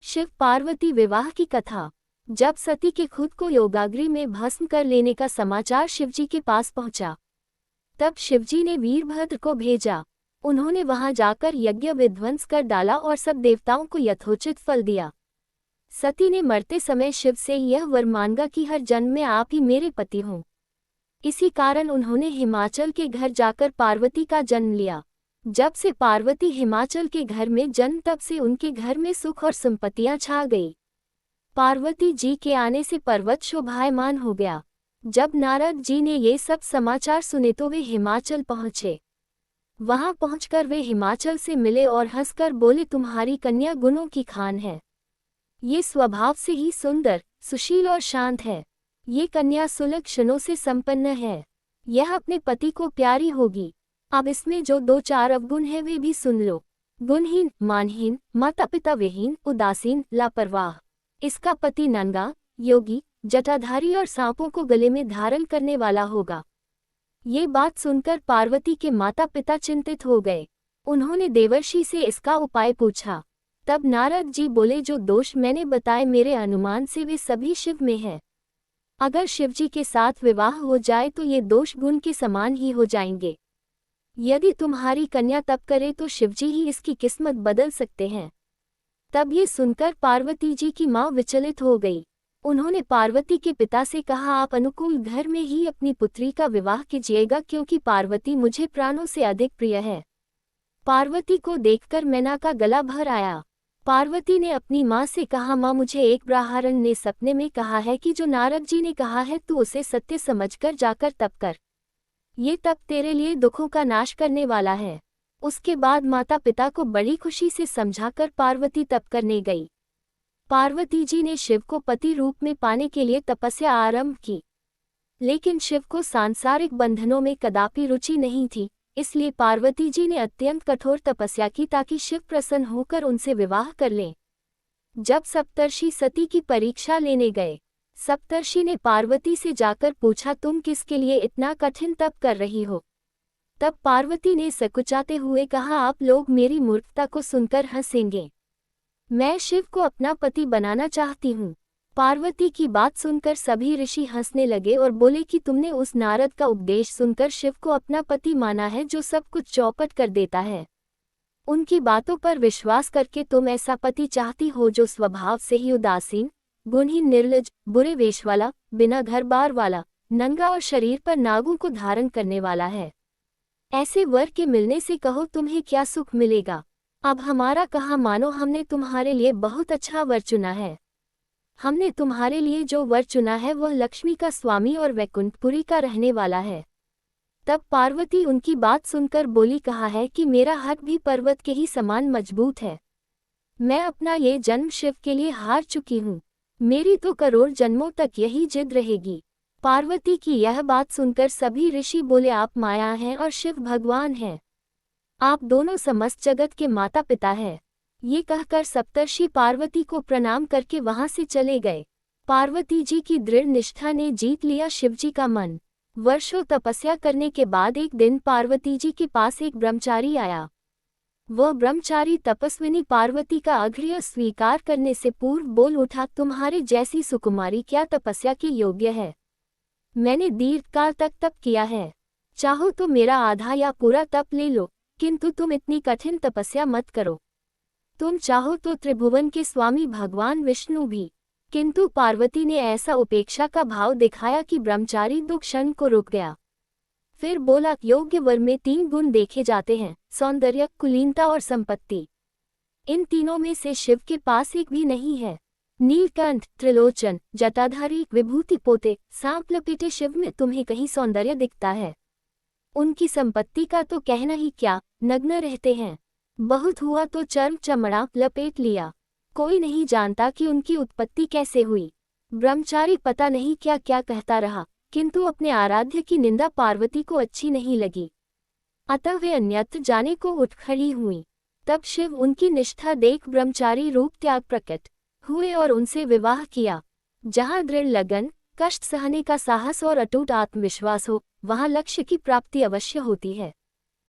शिव पार्वती विवाह की कथा। जब सती के खुद को योगाग्नि में भस्म कर लेने का समाचार शिवजी के पास पहुंचा, तब शिवजी ने वीरभद्र को भेजा। उन्होंने वहां जाकर यज्ञ विध्वंस कर डाला और सब देवताओं को यथोचित फल दिया। सती ने मरते समय शिव से यह वर मांगा कि हर जन्म में आप ही मेरे पति हों। इसी कारण उन्होंने हिमाचल के घर जाकर पार्वती का जन्म लिया। जब से पार्वती हिमाचल के घर में जन्म, तब से उनके घर में सुख और संपत्तियां छा गई। पार्वती जी के आने से पर्वत शोभायमान हो गया। जब नारद जी ने ये सब समाचार सुने तो वे हिमाचल पहुंचे। वहां पहुंचकर वे हिमाचल से मिले और हंसकर बोले, तुम्हारी कन्या गुणों की खान है। ये स्वभाव से ही सुंदर, सुशील और शांत है। ये कन्या सुलक्षणों से संपन्न है। यह अपने पति को प्यारी होगी। अब इसमें जो 2-4 अवगुण है वे भी सुन लो। गुणहीन, मानहीन, माता पिता विहीन, उदासीन, लापरवाह। इसका पति नंगा, योगी, जटाधारी और सांपों को गले में धारण करने वाला होगा। ये बात सुनकर पार्वती के माता पिता चिंतित हो गए। उन्होंने देवर्षि से इसका उपाय पूछा। तब नारद जी बोले, जो दोष मैंने बताए मेरे अनुमान से वे सभी शिव में हैं। अगर शिवजी के साथ विवाह हो जाए तो ये दोष गुण के समान ही हो जाएंगे। यदि तुम्हारी कन्या तप करे तो शिवजी ही इसकी किस्मत बदल सकते हैं। तब ये सुनकर पार्वती जी की मां विचलित हो गई। उन्होंने पार्वती के पिता से कहा, आप अनुकूल घर में ही अपनी पुत्री का विवाह कीजिएगा, क्योंकि पार्वती मुझे प्राणों से अधिक प्रिय है। पार्वती को देखकर मैना का गला भर आया। पार्वती ने अपनी मां से कहा, मां, मुझे एक ब्राह्मण ने सपने में कहा है कि जो नारद जी ने कहा है तू उसे सत्य समझकर जाकर तप कर। ये तप तेरे लिए दुखों का नाश करने वाला है। उसके बाद माता पिता को बड़ी खुशी से समझाकर पार्वती तप करने गई। पार्वती जी ने शिव को पति रूप में पाने के लिए तपस्या आरंभ की, लेकिन शिव को सांसारिक बंधनों में कदापि रुचि नहीं थी। इसलिए पार्वती जी ने अत्यंत कठोर तपस्या की ताकि शिव प्रसन्न होकर उनसे विवाह कर लें। जब सप्तर्षि सती की परीक्षा लेने गए, सप्तर्षि ने पार्वती से जाकर पूछा, तुम किसके लिए इतना कठिन तप कर रही हो? तब पार्वती ने सकुचाते हुए कहा, आप लोग मेरी मूर्खता को सुनकर हंसेंगे। मैं शिव को अपना पति बनाना चाहती हूँ। पार्वती की बात सुनकर सभी ऋषि हंसने लगे और बोले कि तुमने उस नारद का उपदेश सुनकर शिव को अपना पति माना है, जो सब कुछ चौपट कर देता है। उनकी बातों पर विश्वास करके तुम ऐसा पति चाहती हो जो स्वभाव से ही उदासीन, गुणहीन, निर्लज, बुरे वेश वाला, बिना घर बार वाला, नंगा और शरीर पर नागों को धारण करने वाला है। ऐसे वर के मिलने से कहो तुम्हें क्या सुख मिलेगा। अब हमारा कहा मानो, हमने तुम्हारे लिए बहुत अच्छा वर चुना है। हमने तुम्हारे लिए जो वर चुना है वह लक्ष्मी का स्वामी और वैकुंठपुरी का रहने वाला है। तब पार्वती उनकी बात सुनकर बोली, कहा है कि मेरा हक भी पर्वत के ही समान मजबूत है। मैं अपना ये जन्म शिव के लिए हार चुकी हूँ। मेरी तो करोड़ जन्मों तक यही जिद रहेगी। पार्वती की यह बात सुनकर सभी ऋषि बोले, आप माया हैं और शिव भगवान हैं। आप दोनों समस्त जगत के माता पिता हैं। ये कहकर सप्तर्षि पार्वती को प्रणाम करके वहां से चले गए। पार्वती जी की दृढ़ निष्ठा ने जीत लिया शिवजी का मन। वर्षों तपस्या करने के बाद एक दिन पार्वती जी के पास एक ब्रह्मचारी आया। वह ब्रह्मचारी तपस्विनी पार्वती का आग्रह स्वीकार करने से पूर्व बोल उठा, तुम्हारे जैसी सुकुमारी क्या तपस्या के योग्य है? मैंने दीर्घकाल तक तप किया है। चाहो तो मेरा आधा या पूरा तप ले लो, किंतु तुम इतनी कठिन तपस्या मत करो। तुम चाहो तो त्रिभुवन के स्वामी भगवान विष्णु भी। किंतु पार्वती ने ऐसा उपेक्षा का भाव दिखाया कि ब्रह्मचारी 2 क्षण को रुक गया। फिर बोला, योग्य वर में 3 गुण देखे जाते हैं, सौंदर्य, कुलीनता और संपत्ति। इन तीनों में से शिव के पास एक भी नहीं है। नीलकंठ, त्रिलोचन, जटाधारी, विभूति पोते, सांप लपेटे शिव में तुम्हें कहीं सौंदर्य दिखता है? उनकी संपत्ति का तो कहना ही क्या, नग्न रहते हैं। बहुत हुआ तो चर्म चमड़ा लपेट लिया। कोई नहीं जानता कि उनकी उत्पत्ति कैसे हुई। ब्रह्मचारी पता नहीं क्या क्या कहता रहा, किंतु अपने आराध्य की निंदा पार्वती को अच्छी नहीं लगी। अतः वे अन्यत्र जाने को उठ खड़ी हुई। तब शिव उनकी निष्ठा देख ब्रह्मचारी रूप त्याग प्रकट हुए और उनसे विवाह किया। जहाँ दृढ़ लगन, कष्ट सहने का साहस और अटूट आत्मविश्वास हो, वहाँ लक्ष्य की प्राप्ति अवश्य होती है।